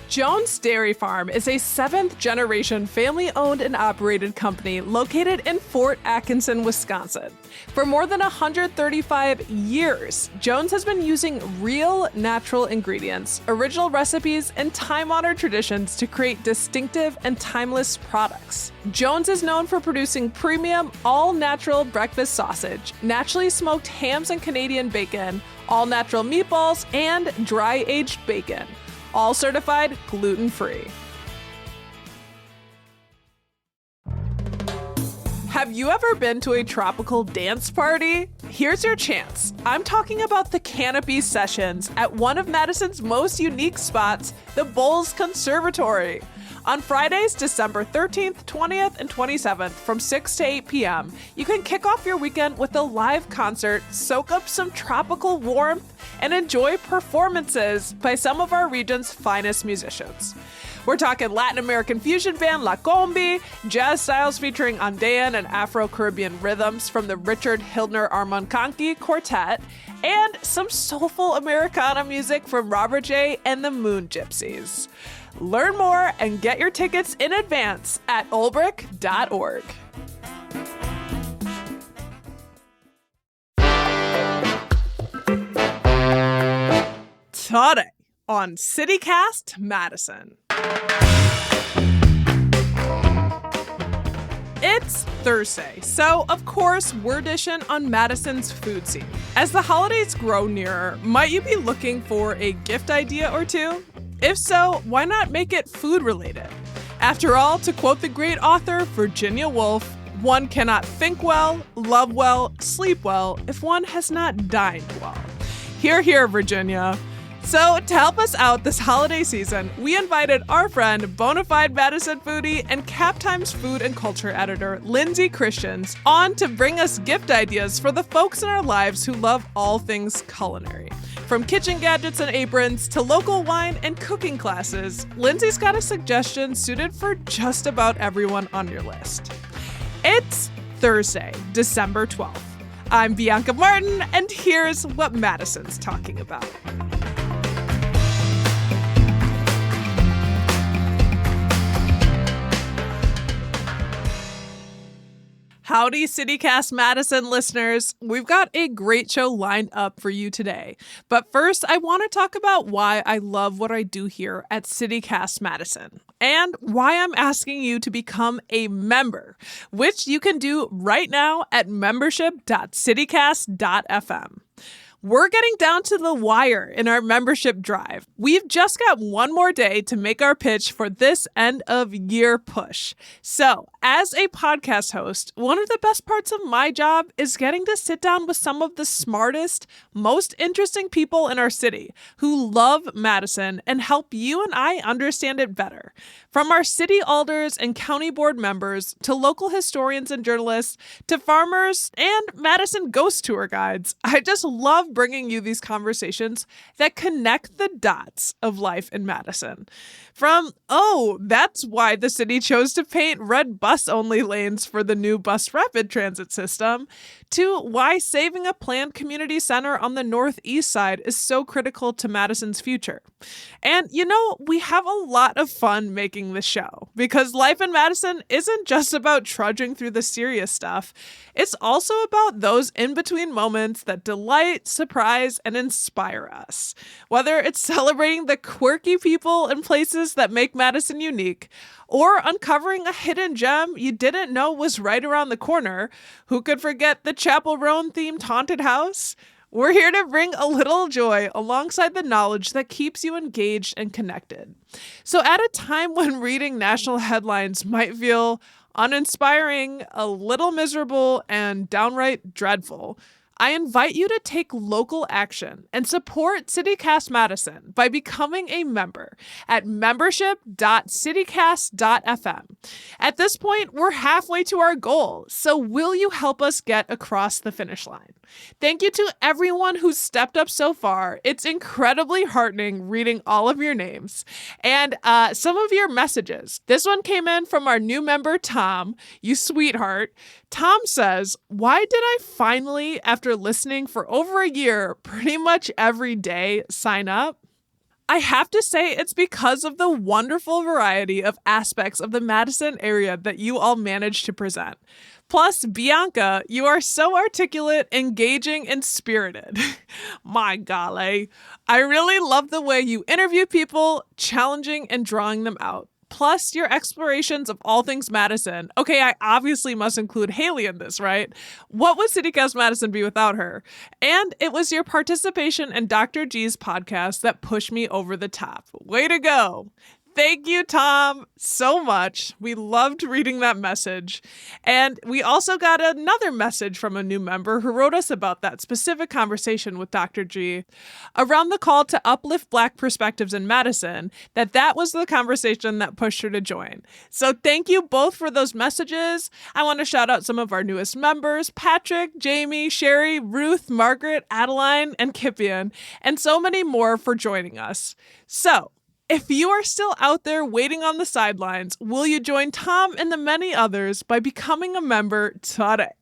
Jones Dairy Farm is a seventh-generation family-owned and operated company located in Fort Atkinson, Wisconsin. For more than 135 years, Jones has been using real, natural ingredients, original recipes, and time-honored traditions to create distinctive and timeless products. Jones is known for producing premium, all-natural breakfast sausage, naturally smoked hams and Canadian bacon, all-natural meatballs, and dry-aged bacon. All certified gluten-free. Have you ever been to a tropical dance party? Here's your chance. I'm talking about the Canopy Sessions at one of Madison's most unique spots, the Bowles Conservatory. On Fridays, December 13th, 20th, and 27th from 6 to 8 p.m., you can kick off your weekend with a live concert, soak up some tropical warmth, and enjoy performances by some of our region's finest musicians. We're talking Latin American fusion band La Combi, jazz styles featuring Andean and Afro-Caribbean rhythms from the Richard Hildner Armancanqui Quartet, and some soulful Americana music from Robert J. and the Moon Gypsies. Learn more and get your tickets in advance at olbrich.org. Today on CityCast Madison. It's Thursday, so of course we're dishing on Madison's food scene. As the holidays grow nearer, might you be looking for a gift idea or two? If so, why not make it food related? After all, to quote the great author Virginia Woolf, one cannot think well, love well, sleep well if one has not dined well. Hear, hear, Virginia. So, to help us out this holiday season, we invited our friend, bonafide Madison foodie and Cap Times food and culture editor, Lindsay Christians, on to bring us gift ideas for the folks in our lives who love all things culinary. From kitchen gadgets and aprons to local wine and cooking classes, Lindsay's got a suggestion suited for just about everyone on your list. It's Thursday, December 12th. I'm Bianca Martin, and here's what Madison's talking about. Howdy, CityCast Madison listeners. We've got a great show lined up for you today. But first, I want to talk about why I love what I do here at CityCast Madison and why I'm asking you to become a member, which you can do right now at membership.citycast.fm. We're getting down to the wire in our membership drive. We've just got one more day to make our pitch for this end of year push. So, as a podcast host, one of the best parts of my job is getting to sit down with some of the smartest, most interesting people in our city who love Madison and help you and I understand it better. From our city alders and county board members to local historians and journalists to farmers and Madison ghost tour guides, I just love bringing you these conversations that connect the dots of life in Madison. From, oh, that's why the city chose to paint red bus-only lanes for the new bus rapid transit system, to why saving a planned community center on the northeast side is so critical to Madison's future. And, you know, we have a lot of fun making this show, because life in Madison isn't just about trudging through the serious stuff. It's also about those in-between moments that delight, surprise, and inspire us. Whether it's celebrating the quirky people and places that make Madison unique, or uncovering a hidden gem you didn't know was right around the corner. Who could forget the Chapel Roan-themed haunted house? We're here to bring a little joy alongside the knowledge that keeps you engaged and connected. So at a time when reading national headlines might feel uninspiring, a little miserable, and downright dreadful, I invite you to take local action and support CityCast Madison by becoming a member at membership.citycast.fm. At this point, we're halfway to our goal, so will you help us get across the finish line? Thank you to everyone who's stepped up so far. It's incredibly heartening reading all of your names and some of your messages. This one came in from our new member, Tom, you sweetheart. Tom says, why did I finally, after listening for over a year, pretty much every day, sign up? I have to say it's because of the wonderful variety of aspects of the Madison area that you all manage to present. Plus, Bianca, you are so articulate, engaging, and spirited. My golly. I really love the way you interview people, challenging and drawing them out. Plus, your explorations of all things Madison. Okay, I obviously must include Haley in this, right? What would CityCast Madison be without her? And it was your participation in Dr. G's podcast that pushed me over the top. Way to go. Thank you, Tom, so much. We loved reading that message. And we also got another message from a new member who wrote us about that specific conversation with Dr. G around the call to uplift Black perspectives in Madison, that was the conversation that pushed her to join. So thank you both for those messages. I want to shout out some of our newest members, Patrick, Jamie, Sherry, Ruth, Margaret, Adeline, and Kipian, and so many more for joining us. So, if you are still out there waiting on the sidelines, will you join Tom and the many others by becoming a member today?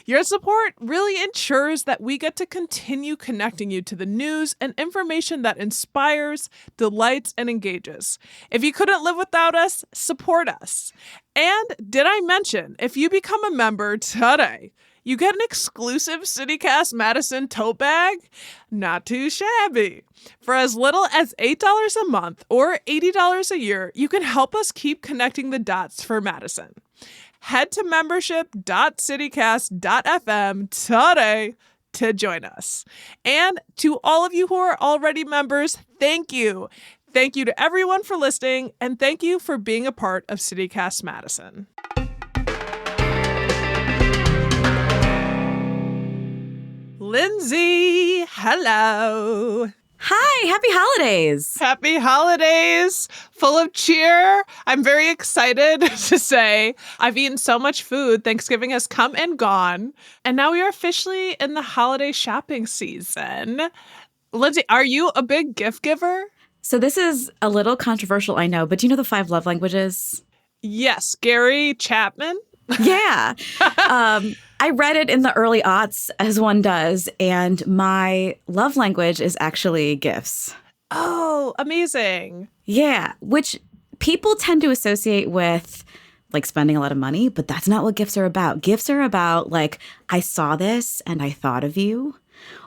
Your support really ensures that we get to continue connecting you to the news and information that inspires, delights, and engages. If you couldn't live without us, support us. And did I mention, if you become a member today, you get an exclusive CityCast Madison tote bag? Not too shabby. For as little as $8 a month or $80 a year, you can help us keep connecting the dots for Madison. Head to membership.citycast.fm today to join us. And to all of you who are already members, thank you. Thank you to everyone for listening, and thank you for being a part of CityCast Madison. Lindsay, hello. Hi, happy holidays. Happy holidays, full of cheer. I'm very excited to say I've eaten so much food. Thanksgiving has come and gone, and now we are officially in the holiday shopping season. Lindsay, are you a big gift giver? So this is a little controversial, I know, but do you know the 5 love languages? Yes, Gary Chapman. Yeah. I read it in the early aughts, as one does, and my love language is actually gifts. Oh, amazing. Yeah, which people tend to associate with like spending a lot of money, but that's not what gifts are about. Gifts are about like, I saw this and I thought of you,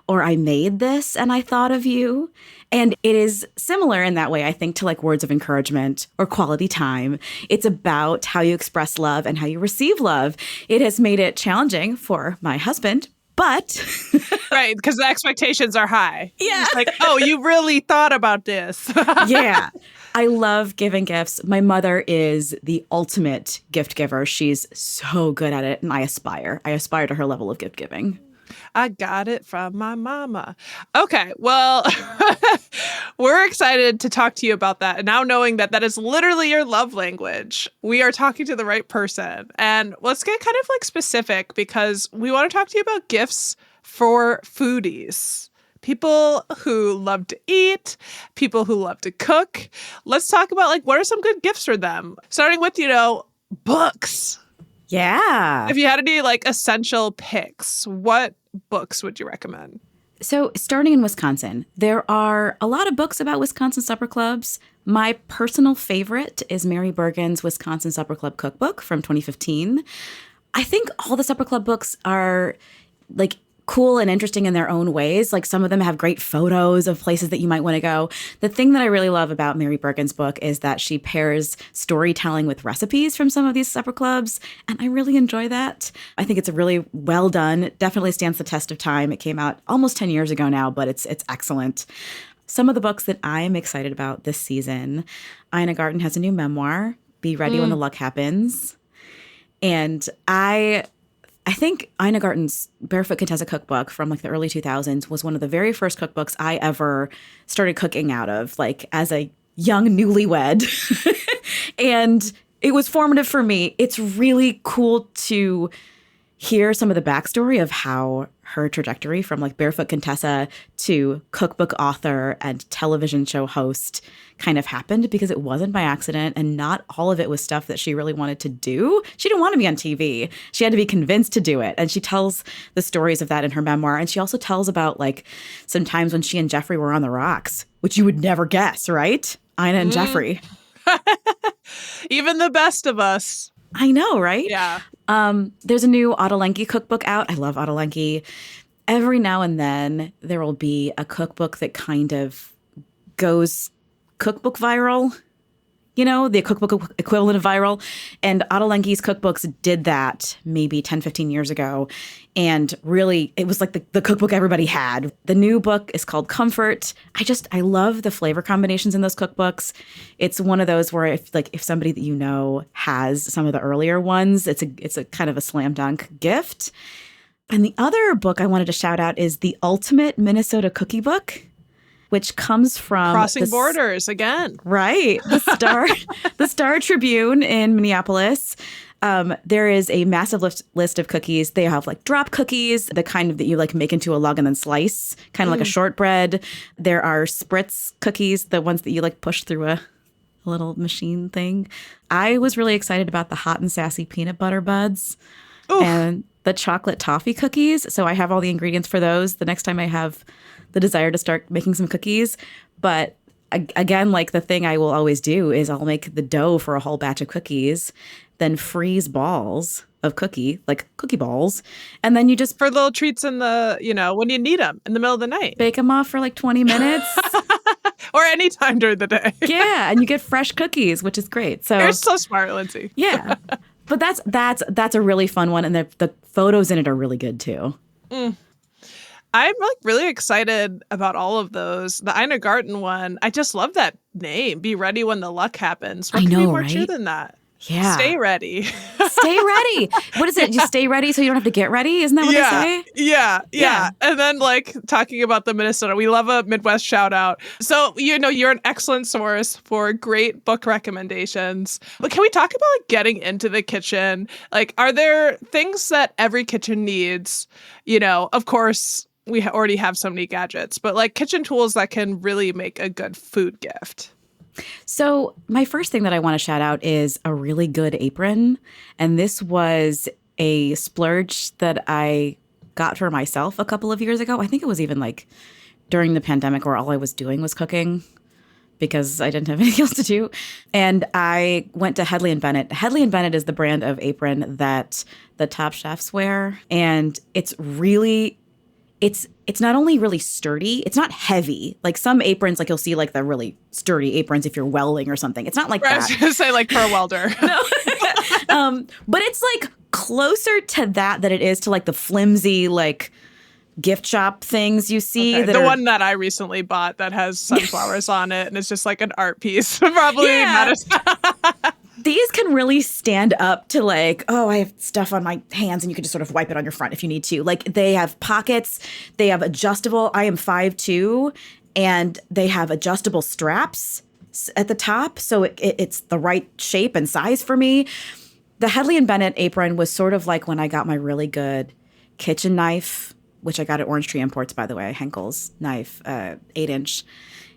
or I made this and I thought of you. And it is similar in that way, I think, to like words of encouragement or quality time. It's about how you express love and how you receive love. It has made it challenging for my husband, but... Right, because the expectations are high. Yeah. It's like, oh, you really thought about this. Yeah. I love giving gifts. My mother is the ultimate gift giver. She's so good at it, and I aspire. I aspire to her level of gift giving. I got it from my mama. Okay, well, we're excited to talk to you about that. And now knowing that that is literally your love language, we are talking to the right person. And let's get kind of like specific because we want to talk to you about gifts for foodies. People who love to eat, people who love to cook. Let's talk about like, what are some good gifts for them? Starting with, books. Yeah. If you had any like essential picks, what books would you recommend? So starting in Wisconsin, there are a lot of books about Wisconsin supper clubs. My personal favorite is Mary Bergen's Wisconsin Supper Club Cookbook from 2015. I think all the supper club books are like cool and interesting in their own ways. Like some of them have great photos of places that you might want to go. The thing that I really love about Mary Bergen's book is that she pairs storytelling with recipes from some of these supper clubs. And I really enjoy that. I think it's a really well done, definitely stands the test of time. It came out almost 10 years ago now, but it's excellent. Some of the books that I'm excited about this season, Ina Garten has a new memoir, Be Ready When the Luck Happens. And I think Ina Garten's Barefoot Contessa cookbook from like the early 2000s was one of the very first cookbooks I ever started cooking out of, like as a young newlywed. And it was formative for me. It's really cool to hear some of the backstory of how her trajectory from like Barefoot Contessa to cookbook author and television show host kind of happened, because it wasn't by accident and not all of it was stuff that she really wanted to do. She didn't want to be on TV. She had to be convinced to do it. And she tells the stories of that in her memoir. And she also tells about like some times when she and Jeffrey were on the rocks, which you would never guess, right? Ina and Jeffrey. Even the best of us. I know, right? Yeah. There's a new Ottolenghi cookbook out. I love Ottolenghi. Every now and then there will be a cookbook that kind of goes cookbook viral, you know, the cookbook equivalent of viral. And Ottolenghi's cookbooks did that maybe 10, 15 years ago. And really, it was like the cookbook everybody had. The new book is called Comfort. I love the flavor combinations in those cookbooks. It's one of those where if somebody that you know has some of the earlier ones, it's a kind of a slam dunk gift. And the other book I wanted to shout out is The Ultimate Minnesota Cookie Book, which comes from Crossing Borders again. Right. The Star Tribune in Minneapolis. There is a massive list of cookies. They have like drop cookies, the kind of that you like make into a log and then slice, kind of like a shortbread. There are spritz cookies, the ones that you like push through a little machine thing. I was really excited about the hot and sassy peanut butter buds. Oof. And the chocolate toffee cookies. So I have all the ingredients for those the next time I have the desire to start making some cookies. But again, like the thing I will always do is I'll make the dough for a whole batch of cookies, then freeze balls of cookie balls. And then you just... For little treats in the, when you need them in the middle of the night. Bake them off for like 20 minutes. Or any time during the day. Yeah. And you get fresh cookies, which is great. So you're so smart, Lindsay. Yeah. But that's a really fun one. And the photos in it are really good too. I'm like really excited about all of those. The Ina Garten one, I just love that name. Be ready when the luck happens. What can be more true than that? Yeah. Stay ready. Stay ready. What is it? You stay ready so you don't have to get ready? Isn't that what they say? Yeah. And then like talking about the Minnesota, we love a Midwest shout out. So, you're an excellent source for great book recommendations. But can we talk about like getting into the kitchen? Like, are there things that every kitchen needs? Of course, we already have so many gadgets, but like kitchen tools that can really make a good food gift. So my first thing that I want to shout out is a really good apron. And this was a splurge that I got for myself a couple of years ago. I think it was even like during the pandemic where all I was doing was cooking because I didn't have anything else to do. And I went to Hedley & Bennett. Hedley & Bennett is the brand of apron that the top chefs wear. And it's really... It's not only really sturdy, it's not heavy. Like some aprons, like you'll see like the really sturdy aprons if you're welding or something. It's not like that. I was going to say like for a welder. No. But it's like closer to that than it is to like the flimsy like gift shop things you see. Okay. One that I recently bought that has sunflowers on it and it's just like an art piece. Probably Madison. These can really stand up to like, oh, I have stuff on my hands and you can just sort of wipe it on your front if you need to. Like they have pockets, they have adjustable. I am 5'2", and they have adjustable straps at the top. So it's the right shape and size for me. The Hedley & Bennett apron was sort of like when I got my really good kitchen knife, which I got at Orange Tree Imports, by the way, Henkel's knife, 8-inch.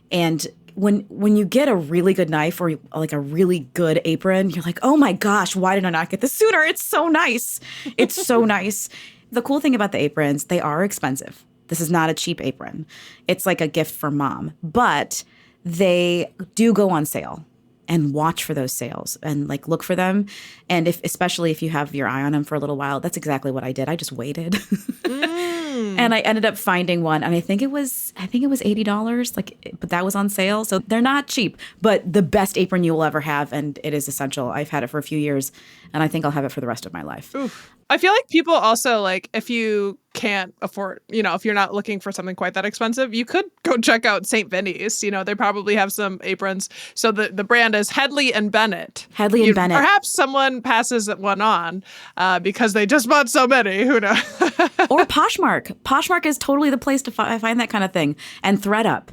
And when you get a really good knife or like a really good apron, you're like, oh my gosh, why did I not get this sooner? It's so nice. It's so nice. The cool thing about the aprons, they are expensive. This is not a cheap apron. It's like a gift for mom, but they do go on sale. And watch for those sales and like look for them. And especially if you have your eye on them for a little while, that's exactly what I did. I just waited. And I ended up finding one, and I think it was $80, but that was on sale. So they're not cheap, but the best apron you will ever have, and it is essential. I've had it for a few years, and I think I'll have it for the rest of my life. Oof. I feel like people also, like, if you can't afford, if you're not looking for something quite that expensive, you could go check out St. Vinny's. They probably have some aprons. So the brand is Hedley & Bennett. Hedley & Bennett. Perhaps someone passes one on because they just bought so many. Who knows? Or Poshmark. Poshmark is totally the place to find that kind of thing. And ThredUp.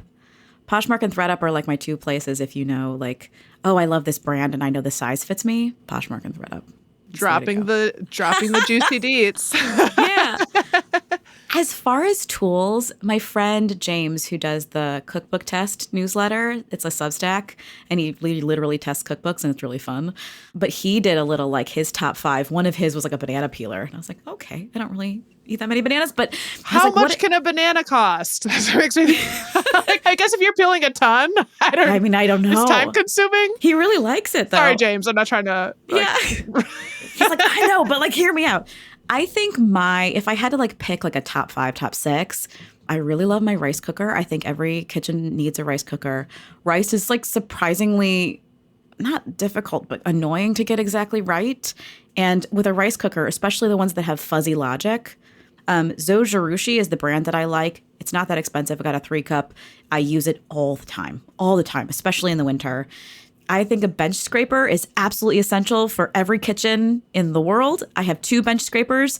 Poshmark and ThredUp are like my two places if like, oh, I love this brand and I know the size fits me. Poshmark and ThredUp. Dropping the juicy deets. Yeah. As far as tools, my friend James, who does the cookbook test newsletter, it's a Substack, and he literally tests cookbooks, and it's really fun. But he did a little like his top 5. One of his was like a banana peeler. And I was like, okay, I don't really eat that many bananas, but how much can a banana cost? That makes me I guess if you're peeling a ton, I don't know. It's time consuming. He really likes it though. Sorry, James, I'm not trying to Yeah. He's like, I know, but like hear me out. I think if I had to like pick like a top 5, top 6, I really love my rice cooker. I think every kitchen needs a rice cooker. Rice is like surprisingly not difficult, but annoying to get exactly right. And with a rice cooker, especially the ones that have fuzzy logic, Zojirushi is the brand that I like. It's not that expensive. I got a 3-cup. I use it all the time, especially in the winter. I think a bench scraper is absolutely essential for every kitchen in the world. I have 2 bench scrapers.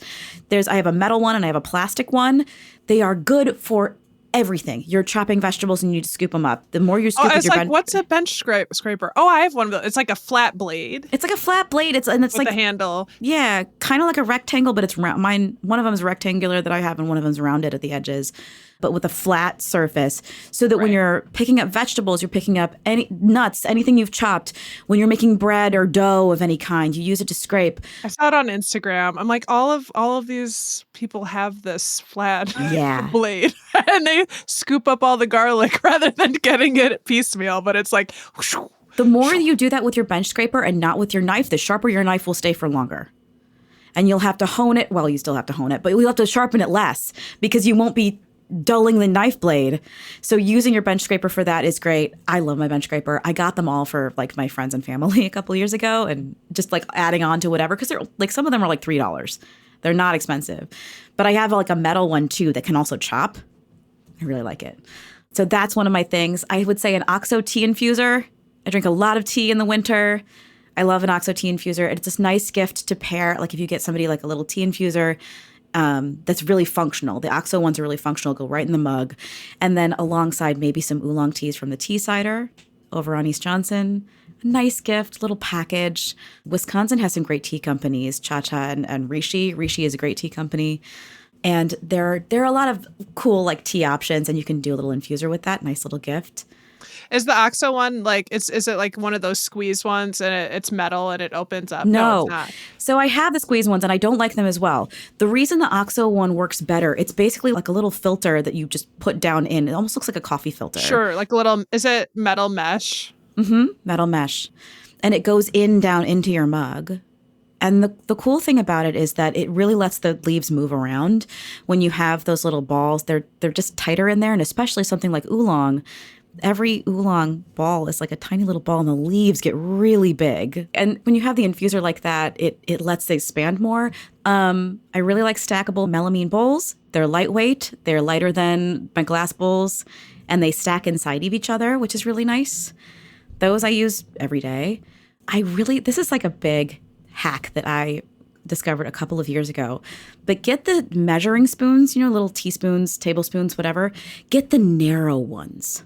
I have a metal one and I have a plastic one. They are good for everything. You're chopping vegetables and you need to scoop them up. The more you scoop with your bench... what's a bench scraper? Oh, I have one of those. It's like a flat blade. It's like a flat blade. It's with like a handle. Yeah, kind of like a rectangle, but it's round. One of them is rectangular that I have, and one of them is rounded at the edges, but with a flat surface, so that when you're picking up vegetables, you're picking up any nuts, anything you've chopped. When you're making bread or dough of any kind, you use it to scrape. I saw it on Instagram. I'm like, all of these people have this flat blade, and they scoop up all the garlic rather than getting it piecemeal. But it's like, whoosh. The more you do that with your bench scraper and not with your knife, the sharper your knife will stay for longer. And you'll have to hone it. Well, you still have to hone it, but you'll have to sharpen it less because you won't be dulling the knife blade. So using your bench scraper for that is great. I love my bench scraper. I got them all for like my friends and family a couple of years ago, and just like adding on to whatever, because they're like, some of them are like $3. They're not expensive. But I have like a metal one too that can also chop. I really like it. So that's one of my things. I would say an OXO tea infuser. I drink a lot of tea in the winter. I love an OXO tea infuser. It's a nice gift to pair. Like if you get somebody like a little tea infuser that's really functional. The OXO ones are really functional, go right in the mug. And then alongside maybe some oolong teas from the Tea Cider over on East Johnson. A nice gift, little package. Wisconsin has some great tea companies, Cha-Cha and Rishi. Rishi is a great tea company. And there are a lot of cool like tea options, and you can do a little infuser with that. Nice little gift. Is the OXO one like, is it like one of those squeeze ones and it's metal and it opens up? No, it's not. So I have the squeeze ones and I don't like them as well. The reason the OXO one works better, it's basically like a little filter that you just put down in. It almost looks like a coffee filter. Sure, like a little, is it metal mesh? Mm-hmm, metal mesh. And it goes down into your mug. And the cool thing about it is that it really lets the leaves move around. When you have those little balls, they're just tighter in there. And especially something like oolong, every oolong ball is like a tiny little ball and the leaves get really big. And when you have the infuser like that, it lets they expand more. I really like stackable melamine bowls. They're lightweight. They're lighter than my glass bowls. And they stack inside of each other, which is really nice. Those I use every day. This is like a big hack that I discovered a couple of years ago. But get the measuring spoons, little teaspoons, tablespoons, whatever. Get the narrow ones.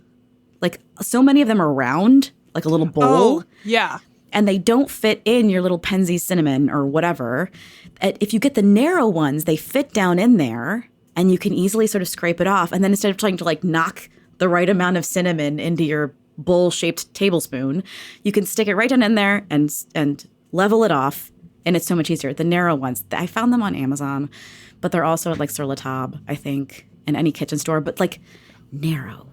Like, so many of them are round, like a little bowl. Oh, yeah. And they don't fit in your little Penzeys cinnamon or whatever. If you get the narrow ones, they fit down in there and you can easily sort of scrape it off. And then instead of trying to like knock the right amount of cinnamon into your bowl-shaped tablespoon, you can stick it right down in there and level it off. And it's so much easier. The narrow ones, I found them on Amazon, but they're also at like Sur La Table, I think, in any kitchen store. But like narrow,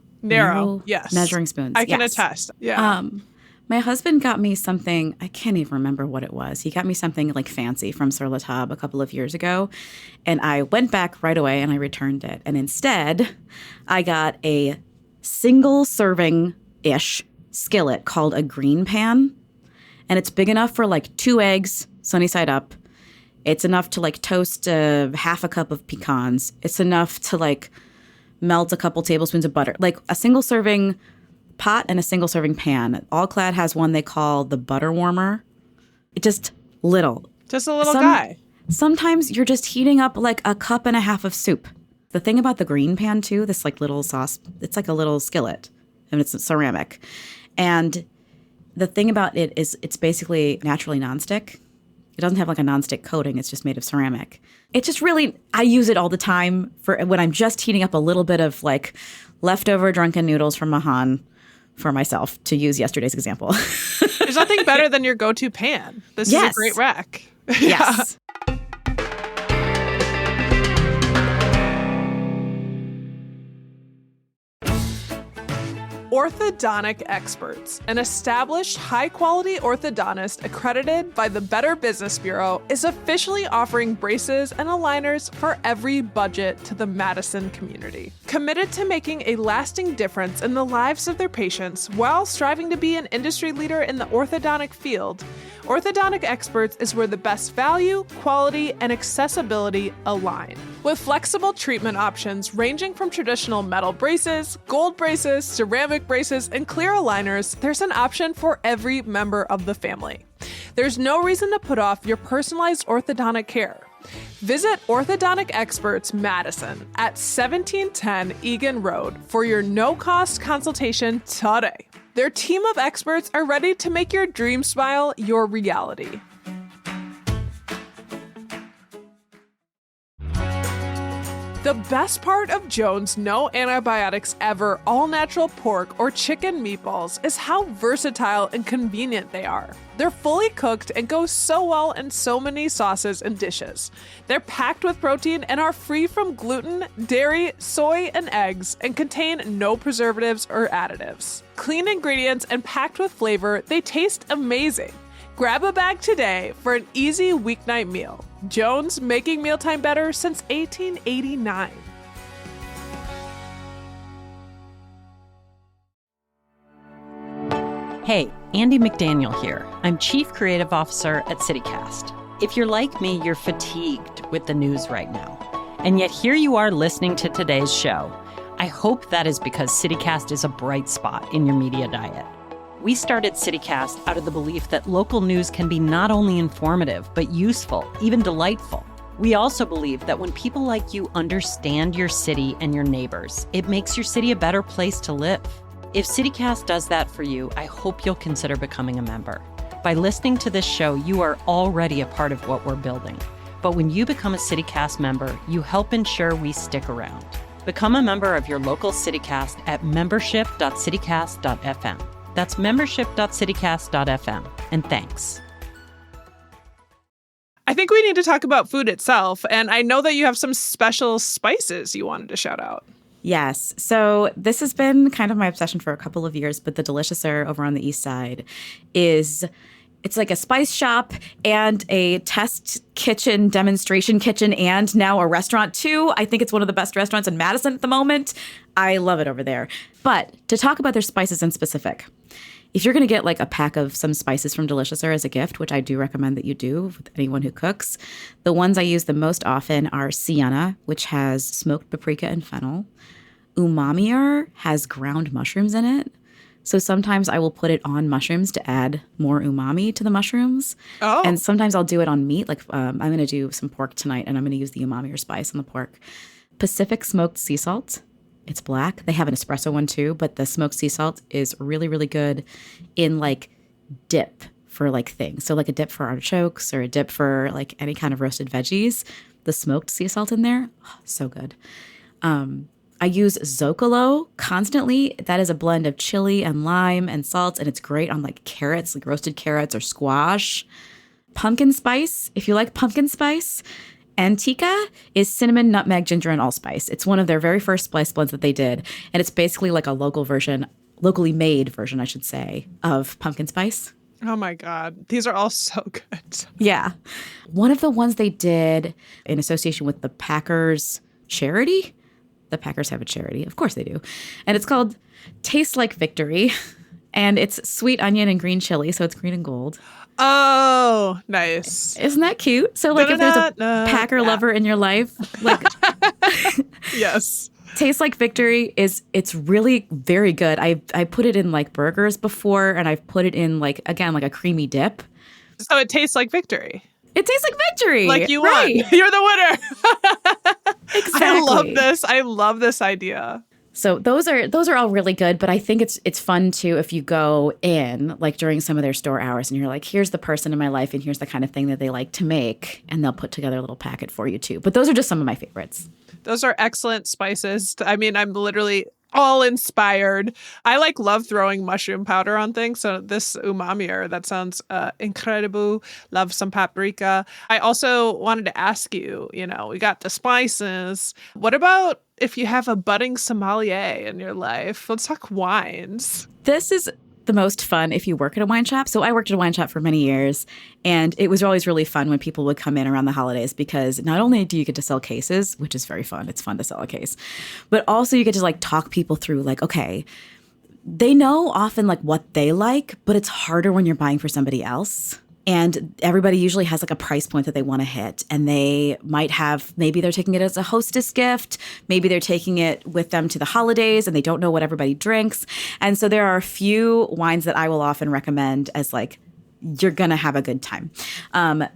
yes. Measuring spoons. I can attest. Yeah. My husband got me something, I can't even remember what it was. He got me something like fancy from Sur La Table a couple of years ago. And I went back right away and I returned it. And instead, I got a single serving-ish skillet called a green pan. And it's big enough for like 2 eggs, sunny side up. It's enough to like toast half a cup of pecans. It's enough to like melt a couple tablespoons of butter. Like a single serving pot and a single serving pan. All Clad has one they call the butter warmer. Just little. Just a little guy. Sometimes you're just heating up like a cup and a half of soup. The thing about the green pan too, this like little sauce, it's like a little skillet and it's ceramic. And the thing about it is it's basically naturally nonstick. It doesn't have like a nonstick coating. It's just made of ceramic. It just really, I use it all the time for when I'm just heating up a little bit of like leftover drunken noodles from Mahan for myself, to use yesterday's example. There's nothing better than your go-to pan. This is a great rack. Yes. Orthodontic Experts, an established high-quality orthodontist accredited by the Better Business Bureau, is officially offering braces and aligners for every budget to the Madison community. Committed to making a lasting difference in the lives of their patients while striving to be an industry leader in the orthodontic field, Orthodontic Experts is where the best value, quality, and accessibility align. With flexible treatment options ranging from traditional metal braces, gold braces, ceramic braces, and clear aligners, there's an option for every member of the family. There's no reason to put off your personalized orthodontic care. Visit Orthodontic Experts Madison at 1710 Egan Road for your no-cost consultation today. Their team of experts are ready to make your dream smile your reality. The best part of Jones' no antibiotics ever all-natural pork or chicken meatballs is how versatile and convenient they are. They're fully cooked and go so well in so many sauces and dishes. They're packed with protein and are free from gluten, dairy, soy, and eggs, and contain no preservatives or additives. Clean ingredients and packed with flavor, they taste amazing. Grab a bag today for an easy weeknight meal. Jones, making mealtime better since 1889. Hey, Andy McDaniel here. I'm Chief Creative Officer at CityCast. If you're like me, you're fatigued with the news right now. And yet here you are listening to today's show. I hope that is because CityCast is a bright spot in your media diet. We started CityCast out of the belief that local news can be not only informative, but useful, even delightful. We also believe that when people like you understand your city and your neighbors, it makes your city a better place to live. If CityCast does that for you, I hope you'll consider becoming a member. By listening to this show, you are already a part of what we're building. But when you become a CityCast member, you help ensure we stick around. Become a member of your local CityCast at membership.citycast.fm. That's membership.citycast.fm. And thanks. I think we need to talk about food itself, and I know that you have some special spices you wanted to shout out. Yes. So this has been kind of my obsession for a couple of years, but the Deliciouser over on the East Side it's like a spice shop and a test kitchen, demonstration kitchen, and now a restaurant too. I think it's one of the best restaurants in Madison at the moment. I love it over there. But to talk about their spices in specific, if you're going to get like a pack of some spices from Deliciouser as a gift, which I do recommend that you do with anyone who cooks, the ones I use the most often are Sienna, which has smoked paprika and fennel. Umamier has ground mushrooms in it. So sometimes I will put it on mushrooms to add more umami to the mushrooms. Oh. And sometimes I'll do it on meat. Like I'm going to do some pork tonight, and I'm going to use the umami or spice on the pork. Pacific smoked sea salt. It's black. They have an espresso one too, but the smoked sea salt is really, really good in like dip for like things. So like a dip for artichokes or a dip for like any kind of roasted veggies. The smoked sea salt in there, so good. I use Zocalo constantly. That is a blend of chili and lime and salt, and it's great on like carrots, like roasted carrots or squash. Pumpkin spice, if you like pumpkin spice. Antica is cinnamon, nutmeg, ginger, and allspice. It's one of their very first spice blends that they did, and it's basically like a locally made version, I should say, of pumpkin spice. Oh my God. These are all so good. Yeah. One of the ones they did in association with the Packers charity. The Packers have a charity. Of course they do. And it's called Taste Like Victory. And it's sweet onion and green chili. So it's green and gold. Oh, nice. Isn't that cute? So like if there's a Packer lover in your life, like yes. Taste Like Victory it's really very good. I put it in like burgers before, and I've put it in like, again, like a creamy dip. So it tastes like victory. It tastes like victory. Like you right. won. You're the winner. Exactly. I love this. I love this idea. So those are all really good, but I think it's fun too if you go in like during some of their store hours and you're like, here's the person in my life and here's the kind of thing that they like to make, and they'll put together a little packet for you too. But those are just some of my favorites. Those are excellent spices. I mean, I'm literally all inspired. I love throwing mushroom powder on things. So this umami, that sounds incredible. Love some paprika. I also wanted to ask you, we got the spices. What about if you have a budding sommelier in your life? Let's talk wines. This is the most fun if you work at a wine shop. So I worked at a wine shop for many years, and it was always really fun when people would come in around the holidays, because not only do you get to sell cases, which is very fun, it's fun to sell a case, but also you get to talk people through okay, they know often what they like, but it's harder when you're buying for somebody else. And everybody usually has a price point that they want to hit. And they might have, maybe they're taking it as a hostess gift. Maybe they're taking it with them to the holidays and they don't know what everybody drinks. And so there are a few wines that I will often recommend as you're going to have a good time.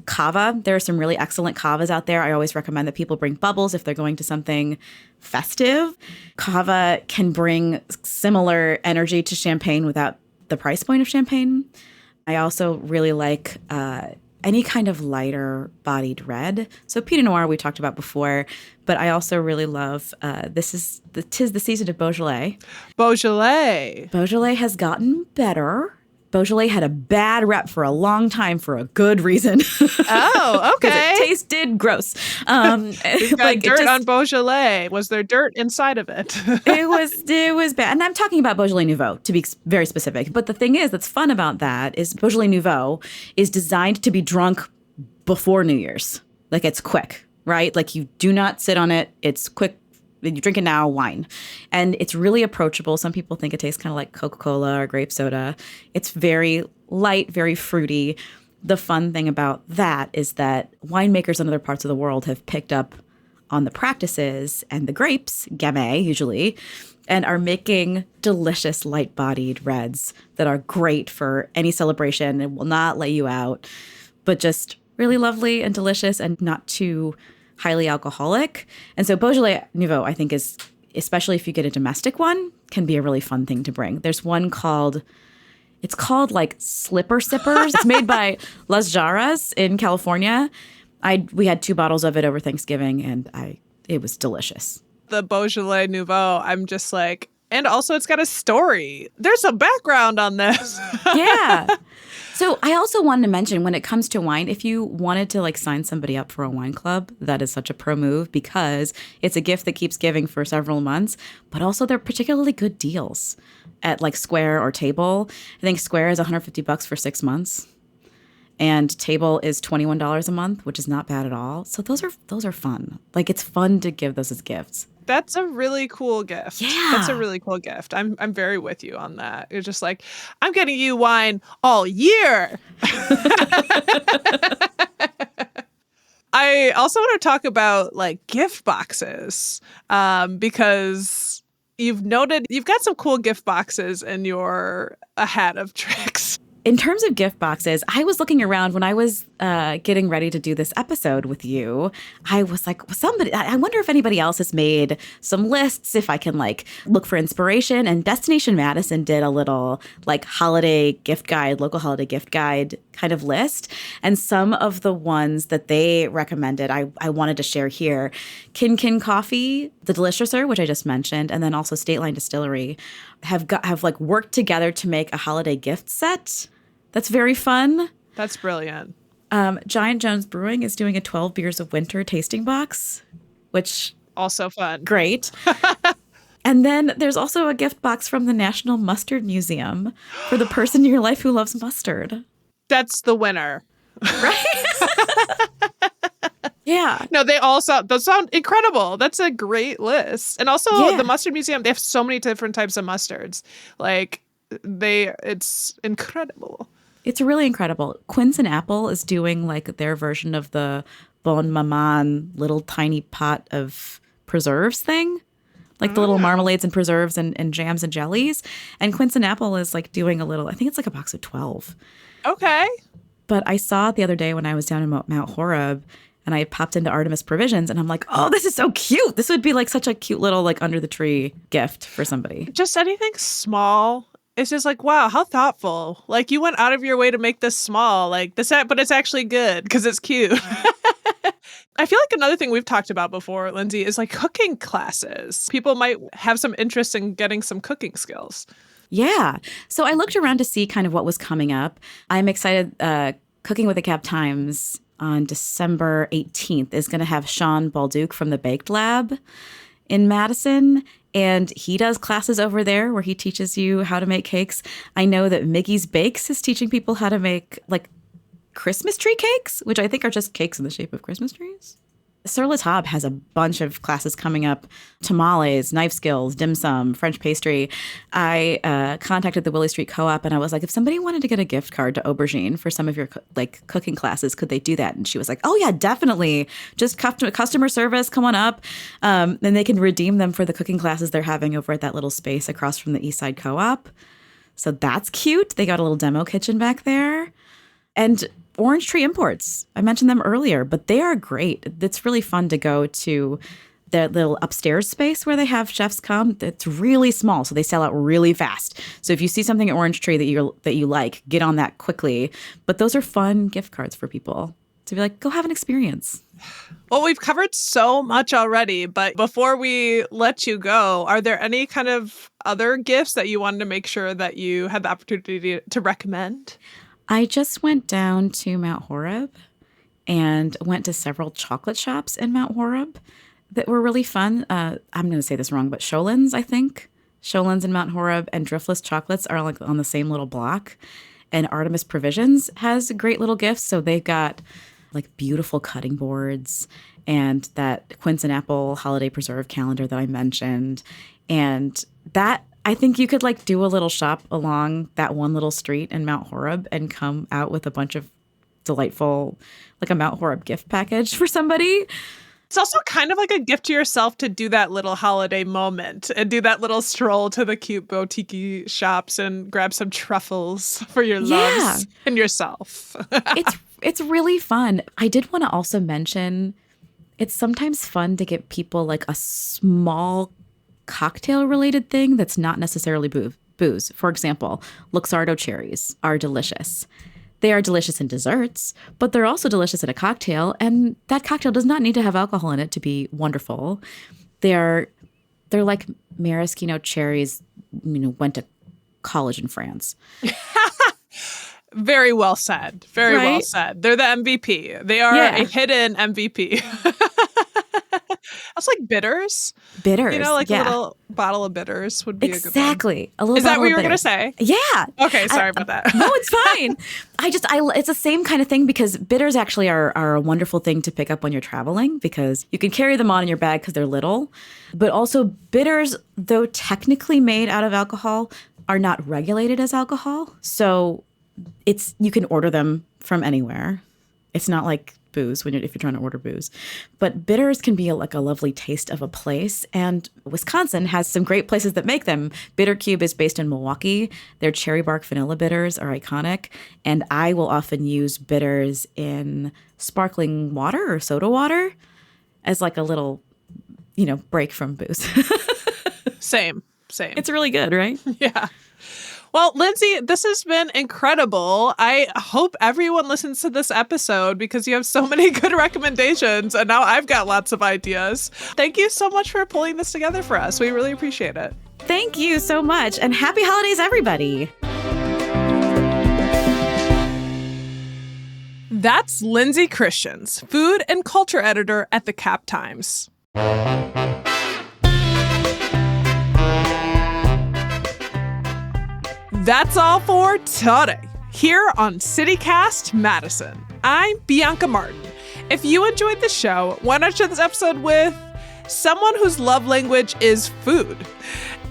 Cava, there are some really excellent cavas out there. I always recommend that people bring bubbles if they're going to something festive. Cava can bring similar energy to champagne without the price point of champagne. I also really like any kind of lighter bodied red. So Pinot Noir we talked about before, but I also really love, tis the season of Beaujolais. Beaujolais. Beaujolais has gotten better. Beaujolais had a bad rep for a long time for a good reason. Oh, okay. Because it tasted gross. We've got dirt on Beaujolais. Was there dirt inside of it? It was bad. And I'm talking about Beaujolais Nouveau, to be very specific. But the thing is that's fun about that is Beaujolais Nouveau is designed to be drunk before New Year's. It's quick, right? You do not sit on it. It's quick. You drink it now, wine. And it's really approachable. Some people think it tastes kind of like Coca-Cola or grape soda. It's very light, very fruity. The fun thing about that is that winemakers in other parts of the world have picked up on the practices and the grapes, Gamay usually, and are making delicious light-bodied reds that are great for any celebration and will not lay you out, but just really lovely and delicious and not too highly alcoholic. And so Beaujolais Nouveau, I think, is, especially if you get a domestic one, can be a really fun thing to bring. There's one called Slipper Sippers. It's made by Las Jarras in California. We had 2 bottles of it over Thanksgiving, and it was delicious. The Beaujolais Nouveau, I'm just and also it's got a story. There's a background on this. Yeah. So I also wanted to mention, when it comes to wine, if you wanted to sign somebody up for a wine club, that is such a pro move, because it's a gift that keeps giving for several months, but also they're particularly good deals at Square or Table. I think Square is $150 for 6 months, and Table is $21 a month, which is not bad at all. So those are fun. It's fun to give those as gifts. That's a really cool gift. Yeah. That's a really cool gift. I'm very with you on that. It's just I'm getting you wine all year. I also want to talk about gift boxes, because you've noted you've got some cool gift boxes in your hat of tricks. In terms of gift boxes, I was looking around when I was getting ready to do this episode with you. I was I wonder if anybody else has made some lists, if I can look for inspiration. And Destination Madison did a little holiday gift guide, local holiday gift guide kind of list. And some of the ones that they recommended, I wanted to share here. Kin Coffee, The Deliciouser, which I just mentioned, and then also State Line Distillery have worked together to make a holiday gift set. That's very fun. That's brilliant. Giant Jones Brewing is doing a 12 Beers of Winter tasting box, which also fun. Great. And then there's also a gift box from the National Mustard Museum for the person in your life who loves mustard. That's the winner. Right? Yeah. No, those sound incredible. That's a great list. And also the Mustard Museum, they have so many different types of mustards. It's incredible. It's really incredible. Quince and Apple is doing their version of the Bon Maman little tiny pot of preserves thing. The little marmalades and preserves and jams and jellies. And Quince and Apple is doing a little, I think it's a box of 12. Okay. But I saw it the other day when I was down in Mount Horeb, And I had popped into Artemis Provisions and I'm like, oh, this is so cute. This would be like such a cute little like under the tree gift for somebody. Just anything small. It's just like, wow, how thoughtful. Like you went out of your way to make this small, like this, but it's actually good because it's cute. I feel like another thing we've talked about before, Lindsay, is like cooking classes. People might have some interest in getting some cooking skills. Yeah. So I looked around to see kind of what was coming up. I'm excited. Cooking with the Cap Times on December 18th is going to have Sean Balduke from the Baked Lab in Madison. And he does classes over there where he teaches you how to make cakes. I know that Miggy's Bakes is teaching people how to make like Christmas tree cakes, which I think are just cakes in the shape of Christmas trees. Sur La Table has a bunch of classes coming up: tamales, knife skills, dim sum, French pastry. I contacted the Willie Street Co-op and I was like, if somebody wanted to get a gift card to Aubergine for some of your like cooking classes, could they do that? And she was like, oh yeah, definitely. Just customer service, come on up. Then they can redeem them for the cooking classes they're having over at that little space across from the East Side Co-op. So that's cute. They got a little demo kitchen back there. And Orange Tree Imports. I mentioned them earlier, but they are great. It's really fun to go to the little upstairs space where they have chefs come. It's really small, so they sell out really fast. So if you see something at Orange Tree that you like, get on that quickly. But those are fun gift cards for people to be like, go have an experience. Well, we've covered so much already, but before we let you go, are there any kind of other gifts that you wanted to make sure that you had the opportunity to recommend? I just went down to Mount Horeb and went to several chocolate shops in Mount Horeb that were really fun. I'm going to say this wrong, but Scholen's, I think. Scholen's in Mount Horeb and Driftless Chocolates are like on the same little block. And Artemis Provisions has great little gifts. So they've got like beautiful cutting boards and that Quince and Apple holiday preserve calendar that I mentioned. And that, I think you could like do a little shop along that one little street in Mount Horeb and come out with a bunch of delightful, like a Mount Horeb gift package for somebody. It's also kind of like a gift to yourself to do that little holiday moment and do that little stroll to the cute boutique shops and grab some truffles for your loves and yourself. It's really fun. I did want to also mention it's sometimes fun to get people like a small cocktail-related thing that's not necessarily booze. For example, Luxardo cherries are delicious. They are delicious in desserts, but they're also delicious in a cocktail, and that cocktail does not need to have alcohol in it to be wonderful. They're like maraschino cherries, went to college in France. Very well said. Very right? well said. They're the MVP. They are a hidden MVP. Also like bitters. Bitters. Like a little bottle of bitters would be a good one. Exactly. A little Is that bottle what you of were going to bitters. say? Yeah. Okay, sorry about that. No, it's fine. It's the same kind of thing because bitters actually are a wonderful thing to pick up when you're traveling because you can carry them on in your bag because they're little. But also bitters, though technically made out of alcohol, are not regulated as alcohol. So you can order them from anywhere. It's not like booze if you're trying to order booze. But bitters can be like a lovely taste of a place. And Wisconsin has some great places that make them. Bitter Cube is based in Milwaukee. Their cherry bark vanilla bitters are iconic. And I will often use bitters in sparkling water or soda water as like a little, break from booze. Same. It's really good, right? Yeah. Well, Lindsay, this has been incredible. I hope everyone listens to this episode because you have so many good recommendations and now I've got lots of ideas. Thank you so much for pulling this together for us. We really appreciate it. Thank you so much and happy holidays, everybody. That's Lindsay Christians, food and culture editor at the Cap Times. That's all for today, here on CityCast Madison. I'm Bianca Martin. If you enjoyed the show, why not share this episode with someone whose love language is food?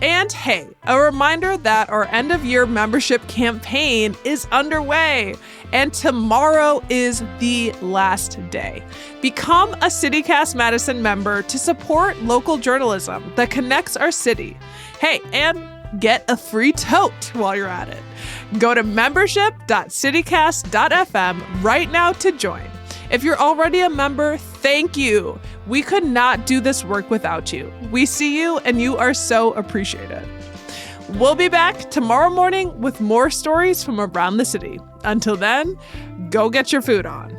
And hey, a reminder that our end-of-year membership campaign is underway, and tomorrow is the last day. Become a CityCast Madison member to support local journalism that connects our city. Hey, and get a free tote while you're at it. Go to membership.citycast.fm right now to join. If you're already a member, thank you. We could not do this work without you. We see you and you are so appreciated. We'll be back tomorrow morning with more stories from around the city. Until then, go get your food on.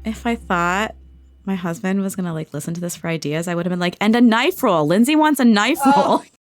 If I thought my husband was going to listen to this for ideas, I would have been like, and a knife roll. Lindsay wants a knife roll.